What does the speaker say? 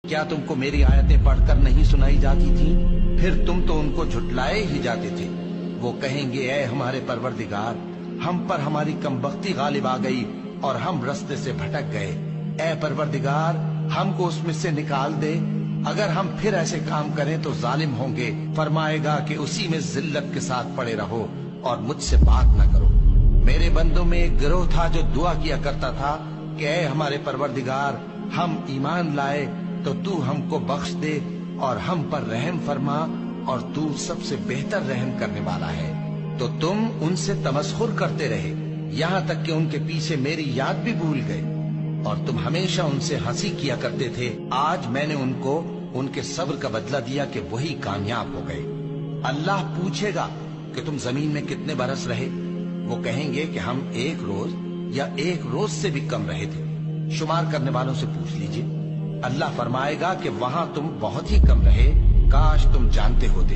क्या तुमको मेरी आयतें पढ़कर नहीं सुनाई जाती थी? फिर तुम तो उनको झुटलाए ही जाते थे। वो कहेंगे, ऐ हमारे परवरदिगार, हम पर हमारी कमबख्ती गालिब आ गई और हम रास्ते से भटक गए। ऐ परवरदिगार, हमको उसमें से निकाल दे। अगर हम फिर ऐसे काम करें तो जालिम होंगे। फरमाएगा कि उसी में जिल्लत के साथ पड़े रहो और मुझसे बात न करो। मेरे बंदों में एक गिरोह था जो दुआ किया करता था कि ऐ हमारे परवरदिगार, हम ईमान लाए तो तू हमको बख्श दे और हम पर रहम फरमा, और तू सबसे बेहतर रहम करने वाला है। तो तुम उनसे तमस्खुर करते रहे, यहाँ तक कि उनके पीछे मेरी याद भी भूल गए, और तुम हमेशा उनसे हंसी किया करते थे। आज मैंने उनको उनके सब्र का बदला दिया कि वही कामयाब हो गए। अल्लाह पूछेगा कि तुम जमीन में कितने बरस रहे? वो कहेंगे कि हम एक रोज या एक रोज से भी कम रहे थे। शुमार करने वालों से पूछ लीजिए। अल्लाह फरमाएगा कि वहां तुम बहुत ही कम रहे, काश तुम जानते होते।